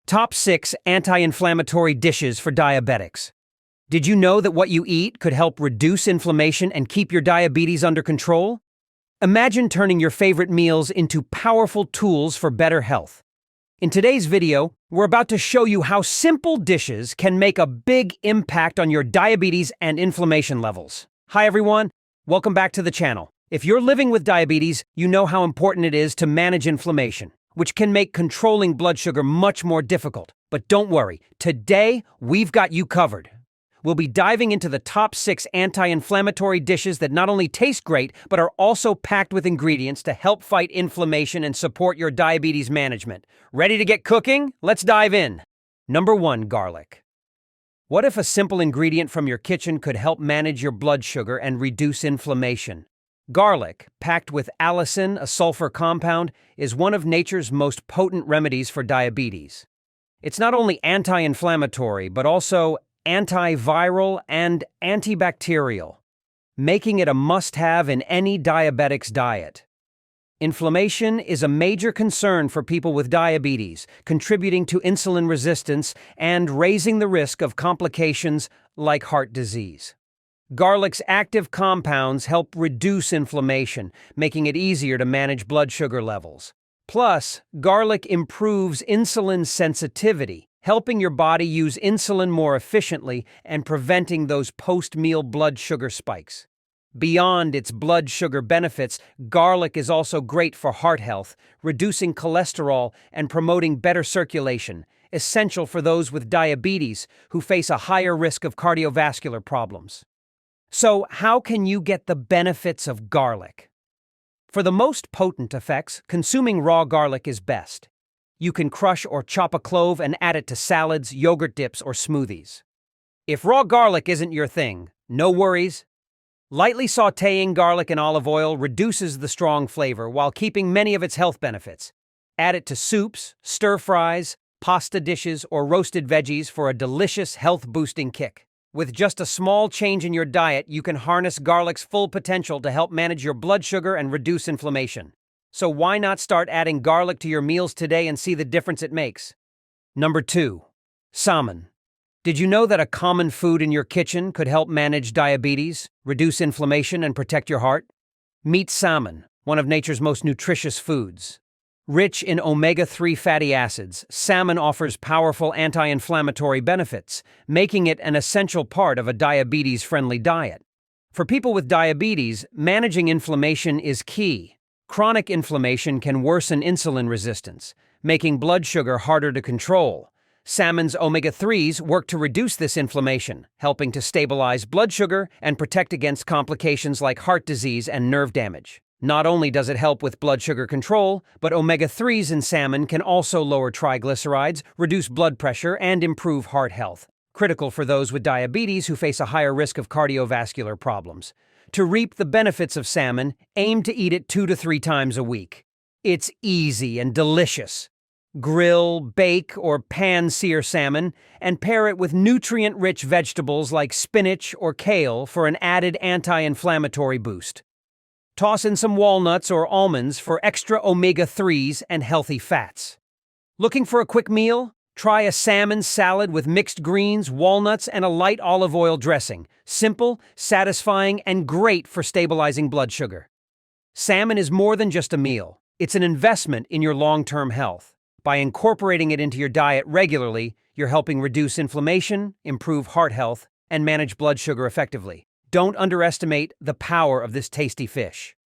Top 6 anti-inflammatory dishes for diabetics. Did you know that what you eat could help reduce inflammation and keep your diabetes under control? Imagine turning your favorite meals into powerful tools for better health. In today's video, we're about to show you how simple dishes can make a big impact on your diabetes and inflammation levels. Hi everyone, welcome back to the channel. If you're living with diabetes, you know how important it is to manage inflammation, which can make controlling blood sugar much more difficult. But don't worry, today we've got you covered. We'll be diving into the top 6 anti-inflammatory dishes that not only taste great, but are also packed with ingredients to help fight inflammation and support your diabetes management. Ready to get cooking? Let's dive in. Number 1, garlic. What if a simple ingredient from your kitchen could help manage your blood sugar and reduce inflammation? Garlic, packed with allicin, a sulfur compound, is one of nature's most potent remedies for diabetes. It's not only anti-inflammatory, but also antiviral and antibacterial, making it a must-have in any diabetic's diet. Inflammation is a major concern for people with diabetes, contributing to insulin resistance and raising the risk of complications like heart disease. Garlic's active compounds help reduce inflammation, making it easier to manage blood sugar levels. Plus, garlic improves insulin sensitivity, helping your body use insulin more efficiently and preventing those post-meal blood sugar spikes. Beyond its blood sugar benefits, garlic is also great for heart health, reducing cholesterol and promoting better circulation, essential for those with diabetes who face a higher risk of cardiovascular problems. So, how can you get the benefits of garlic? For the most potent effects, consuming raw garlic is best. You can crush or chop a clove and add it to salads, yogurt dips, or smoothies. If raw garlic isn't your thing, no worries. Lightly sautéing garlic in olive oil reduces the strong flavor while keeping many of its health benefits. Add it to soups, stir-fries, pasta dishes, or roasted veggies for a delicious health-boosting kick. With just a small change in your diet, you can harness garlic's full potential to help manage your blood sugar and reduce inflammation. So why not start adding garlic to your meals today and see the difference it makes? Number 2, salmon. Did you know that a common food in your kitchen could help manage diabetes, reduce inflammation, and protect your heart? Meet salmon, one of nature's most nutritious foods. Rich in omega-3 fatty acids, salmon offers powerful anti-inflammatory benefits, making it an essential part of a diabetes-friendly diet. For people with diabetes, managing inflammation is key. Chronic inflammation can worsen insulin resistance, making blood sugar harder to control. Salmon's omega-3s work to reduce this inflammation, helping to stabilize blood sugar and protect against complications like heart disease and nerve damage. Not only does it help with blood sugar control, but omega-3s in salmon can also lower triglycerides, reduce blood pressure, and improve heart health, critical for those with diabetes who face a higher risk of cardiovascular problems. To reap the benefits of salmon, aim to eat it 2 to 3 times a week. It's easy and delicious. Grill, bake, or pan-sear salmon, and pair it with nutrient-rich vegetables like spinach or kale for an added anti-inflammatory boost. Toss in some walnuts or almonds for extra omega-3s and healthy fats. Looking for a quick meal? Try a salmon salad with mixed greens, walnuts, and a light olive oil dressing. Simple, satisfying, and great for stabilizing blood sugar. Salmon is more than just a meal. It's an investment in your long-term health. By incorporating it into your diet regularly, you're helping reduce inflammation, improve heart health, and manage blood sugar effectively. Don't underestimate the power of this tasty fish.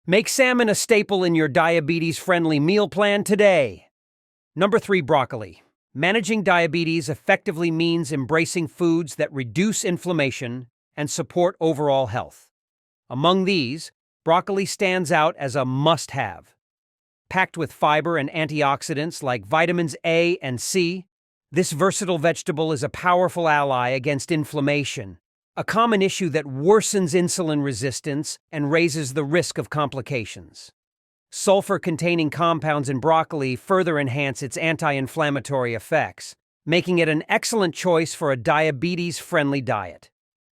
Make salmon a staple in your diabetes-friendly meal plan today. Number 3, broccoli. Managing diabetes effectively means embracing foods that reduce inflammation and support overall health. Among these, broccoli stands out as a must-have. Packed with fiber and antioxidants like vitamins A and C, this versatile vegetable is a powerful ally against inflammation, a common issue that worsens insulin resistance and raises the risk of complications. Sulfur-containing compounds in broccoli further enhance its anti-inflammatory effects, making it an excellent choice for a diabetes-friendly diet.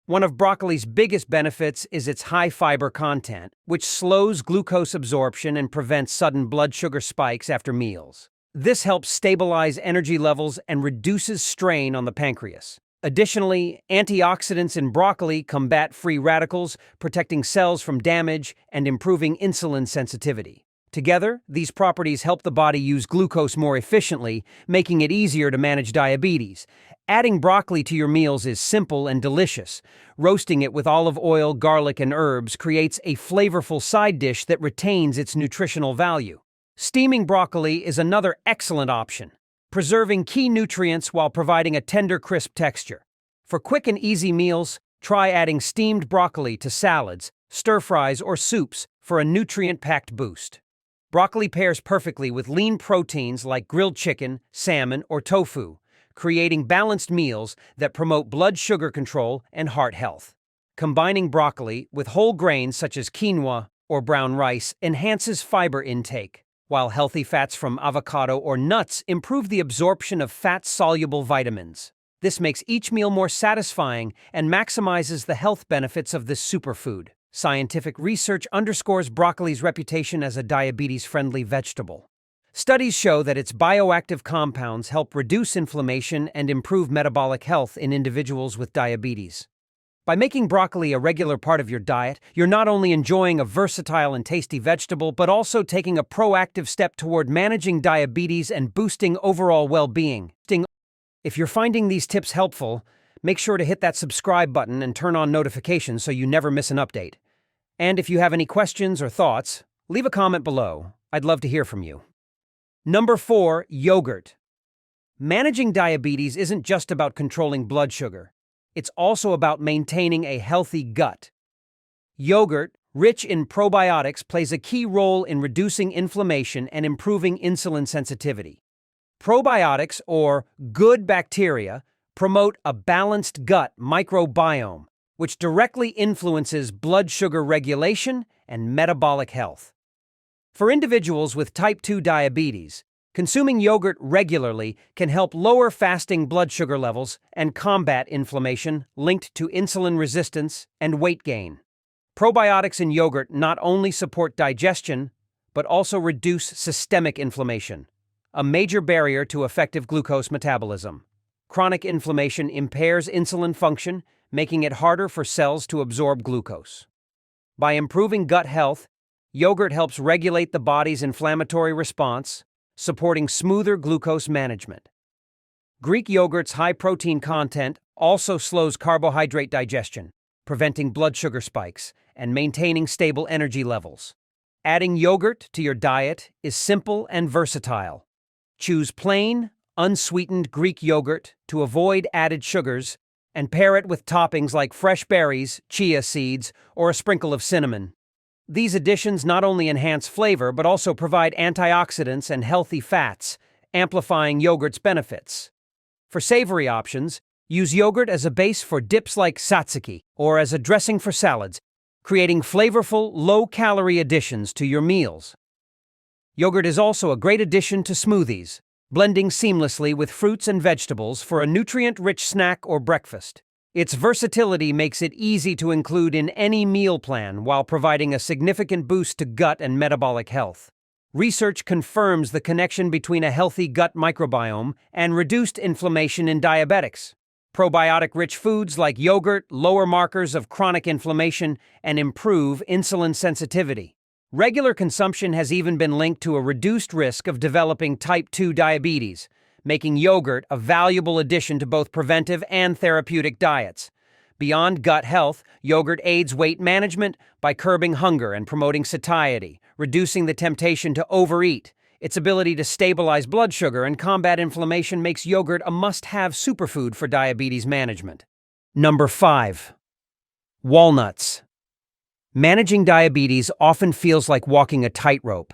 One of broccoli's biggest benefits is its high fiber content, which slows glucose absorption and prevents sudden blood sugar spikes after meals. This helps stabilize energy levels and reduces strain on the pancreas. Additionally, antioxidants in broccoli combat free radicals, protecting cells from damage and improving insulin sensitivity. Together, these properties help the body use glucose more efficiently, making it easier to manage diabetes. Adding broccoli to your meals is simple and delicious. Roasting it with olive oil, garlic, and herbs creates a flavorful side dish that retains its nutritional value. Steaming broccoli is another excellent option, preserving key nutrients while providing a tender, crisp texture. For quick and easy meals, try adding steamed broccoli to salads, stir-fries, or soups for a nutrient-packed boost. Broccoli pairs perfectly with lean proteins like grilled chicken, salmon, or tofu, creating balanced meals that promote blood sugar control and heart health. Combining broccoli with whole grains such as quinoa or brown rice enhances fiber intake, while healthy fats from avocado or nuts improve the absorption of fat-soluble vitamins. This makes each meal more satisfying and maximizes the health benefits of this superfood. Scientific research underscores broccoli's reputation as a diabetes-friendly vegetable. Studies show that its bioactive compounds help reduce inflammation and improve metabolic health in individuals with diabetes. By making broccoli a regular part of your diet, you're not only enjoying a versatile and tasty vegetable, but also taking a proactive step toward managing diabetes and boosting overall well-being. If you're finding these tips helpful, make sure to hit that subscribe button and turn on notifications so you never miss an update. And if you have any questions or thoughts, leave a comment below. I'd love to hear from you. Number 4, yogurt. Managing diabetes isn't just about controlling blood sugar. It's also about maintaining a healthy gut. Yogurt, rich in probiotics, plays a key role in reducing inflammation and improving insulin sensitivity. Probiotics, or good bacteria, promote a balanced gut microbiome, which directly influences blood sugar regulation and metabolic health. For individuals with type 2 diabetes, consuming yogurt regularly can help lower fasting blood sugar levels and combat inflammation linked to insulin resistance and weight gain. Probiotics in yogurt not only support digestion, but also reduce systemic inflammation, a major barrier to effective glucose metabolism. Chronic inflammation impairs insulin function, making it harder for cells to absorb glucose. By improving gut health, yogurt helps regulate the body's inflammatory response, supporting smoother glucose management. Greek yogurt's high protein content also slows carbohydrate digestion, preventing blood sugar spikes and maintaining stable energy levels. Adding yogurt to your diet is simple and versatile. Choose plain, unsweetened Greek yogurt to avoid added sugars, and pair it with toppings like fresh berries, chia seeds, or a sprinkle of cinnamon. These additions not only enhance flavor but also provide antioxidants and healthy fats, amplifying yogurt's benefits. For savory options, use yogurt as a base for dips like tzatziki or as a dressing for salads, creating flavorful, low-calorie additions to your meals. Yogurt is also a great addition to smoothies, blending seamlessly with fruits and vegetables for a nutrient-rich snack or breakfast. Its versatility makes it easy to include in any meal plan while providing a significant boost to gut and metabolic health. Research confirms the connection between a healthy gut microbiome and reduced inflammation in diabetics. Probiotic-rich foods like yogurt lower markers of chronic inflammation and improve insulin sensitivity. Regular consumption has even been linked to a reduced risk of developing type 2 diabetes, making yogurt a valuable addition to both preventive and therapeutic diets. Beyond gut health, yogurt aids weight management by curbing hunger and promoting satiety, reducing the temptation to overeat. Its ability to stabilize blood sugar and combat inflammation makes yogurt a must-have superfood for diabetes management. Number 5. Walnuts. Managing diabetes often feels like walking a tightrope.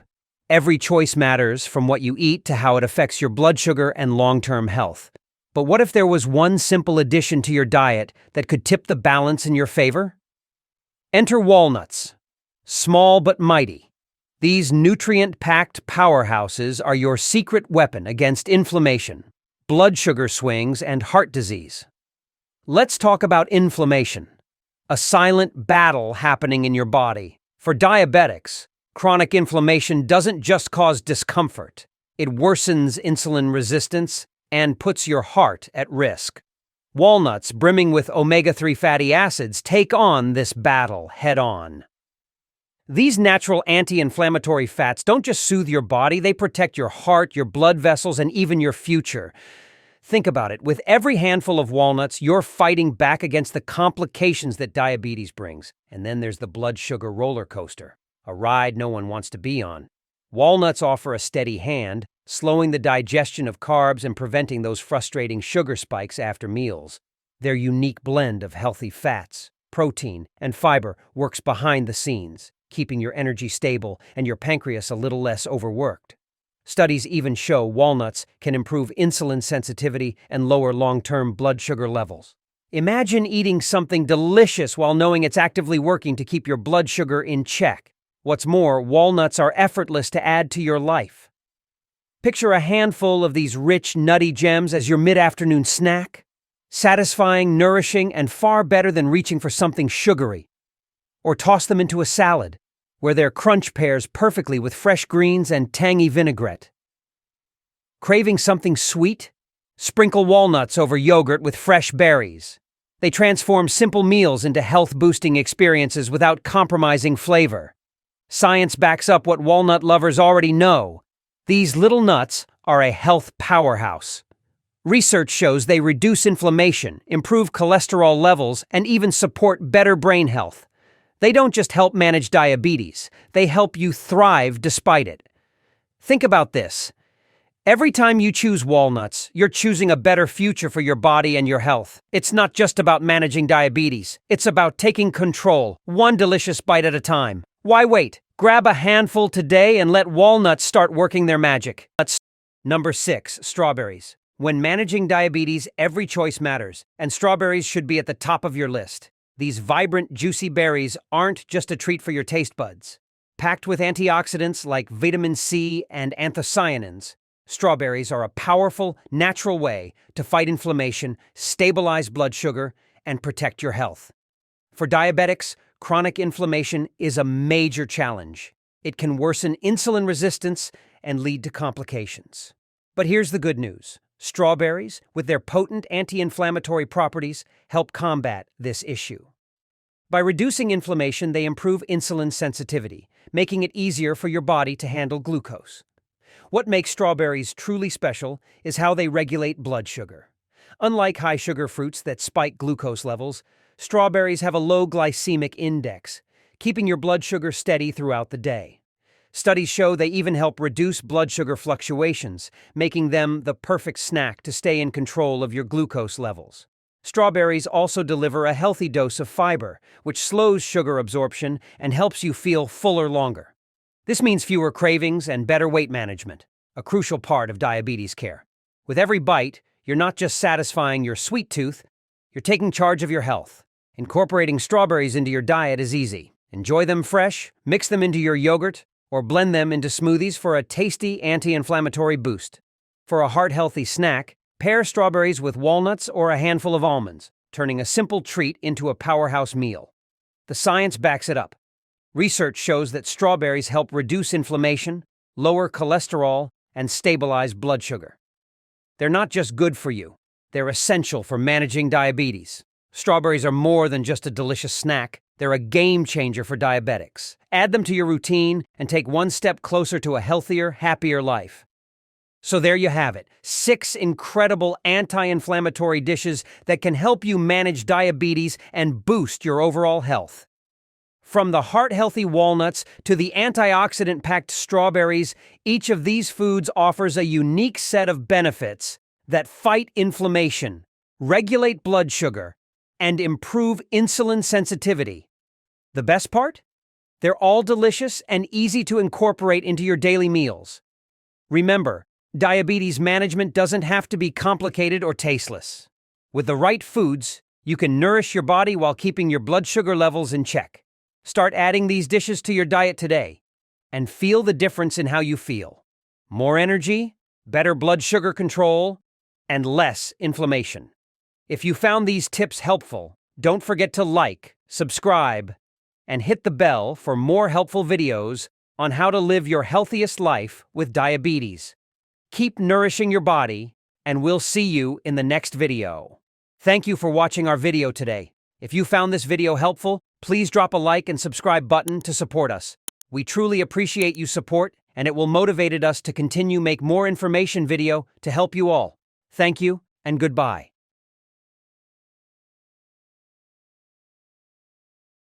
Every choice matters, from what you eat to how it affects your blood sugar and long-term health. But what if there was one simple addition to your diet that could tip the balance in your favor? Enter walnuts. Small but mighty. These nutrient-packed powerhouses are your secret weapon against inflammation, blood sugar swings, and heart disease. Let's talk about inflammation, a silent battle happening in your body. For diabetics, chronic inflammation doesn't just cause discomfort. It worsens insulin resistance and puts your heart at risk. Walnuts, brimming with omega-3 fatty acids, take on this battle head-on. These natural anti-inflammatory fats don't just soothe your body, they protect your heart, your blood vessels, and even your future. Think about it. With every handful of walnuts, you're fighting back against the complications that diabetes brings. And then there's the blood sugar roller coaster, a ride no one wants to be on. Walnuts offer a steady hand, slowing the digestion of carbs and preventing those frustrating sugar spikes after meals. Their unique blend of healthy fats, protein, and fiber works behind the scenes, keeping your energy stable and your pancreas a little less overworked. Studies even show walnuts can improve insulin sensitivity and lower long-term blood sugar levels. Imagine eating something delicious while knowing it's actively working to keep your blood sugar in check. What's more, walnuts are effortless to add to your life. Picture a handful of these rich, nutty gems as your mid-afternoon snack. Satisfying, nourishing, and far better than reaching for something sugary. Or toss them into a salad, where their crunch pairs perfectly with fresh greens and tangy vinaigrette. Craving something sweet? Sprinkle walnuts over yogurt with fresh berries. They transform simple meals into health-boosting experiences without compromising flavor. Science backs up what walnut lovers already know. These little nuts are a health powerhouse. Research shows they reduce inflammation, improve cholesterol levels, and even support better brain health. They don't just help manage diabetes, they help you thrive despite it. Think about this. Every time you choose walnuts, you're choosing a better future for your body and your health. It's not just about managing diabetes, it's about taking control, one delicious bite at a time. Why wait? Grab a handful today and let walnuts start working their magic. Number 6, strawberries. When managing diabetes, every choice matters, and strawberries should be at the top of your list. These vibrant, juicy berries aren't just a treat for your taste buds. Packed with antioxidants like vitamin C and anthocyanins, strawberries are a powerful, natural way to fight inflammation, stabilize blood sugar, and protect your health. For diabetics, chronic inflammation is a major challenge. It can worsen insulin resistance and lead to complications. But here's the good news. Strawberries, with their potent anti-inflammatory properties, help combat this issue. By reducing inflammation, they improve insulin sensitivity, making it easier for your body to handle glucose. What makes strawberries truly special is how they regulate blood sugar. Unlike high-sugar fruits that spike glucose levels, strawberries have a low glycemic index, keeping your blood sugar steady throughout the day. Studies show they even help reduce blood sugar fluctuations, making them the perfect snack to stay in control of your glucose levels. Strawberries also deliver a healthy dose of fiber, which slows sugar absorption and helps you feel fuller longer. This means fewer cravings and better weight management, a crucial part of diabetes care. With every bite, you're not just satisfying your sweet tooth, you're taking charge of your health. Incorporating strawberries into your diet is easy. Enjoy them fresh, mix them into your yogurt, or blend them into smoothies for a tasty anti-inflammatory boost. For a heart-healthy snack, pair strawberries with walnuts or a handful of almonds, turning a simple treat into a powerhouse meal. The science backs it up. Research shows that strawberries help reduce inflammation, lower cholesterol, and stabilize blood sugar. They're not just good for you, they're essential for managing diabetes. Strawberries are more than just a delicious snack. They're a game changer for diabetics. Add them to your routine and take one step closer to a healthier, happier life. So there you have it, 6 incredible anti-inflammatory dishes that can help you manage diabetes and boost your overall health. From the heart-healthy walnuts to the antioxidant-packed strawberries, each of these foods offers a unique set of benefits that fight inflammation, regulate blood sugar, and improve insulin sensitivity. The best part? They're all delicious and easy to incorporate into your daily meals. Remember, diabetes management doesn't have to be complicated or tasteless. With the right foods, you can nourish your body while keeping your blood sugar levels in check. Start adding these dishes to your diet today and feel the difference in how you feel. More energy, better blood sugar control, and less inflammation. If you found these tips helpful, don't forget to like, subscribe, and hit the bell for more helpful videos on how to live your healthiest life with diabetes. keep nourishing your body, and we'll see you in the next video. Thank you for watching our video today. If you found this video helpful, please drop a like and subscribe button to support us. We truly appreciate you support, and it will motivate us to continue make more information video to help you all. Thank you, and goodbye.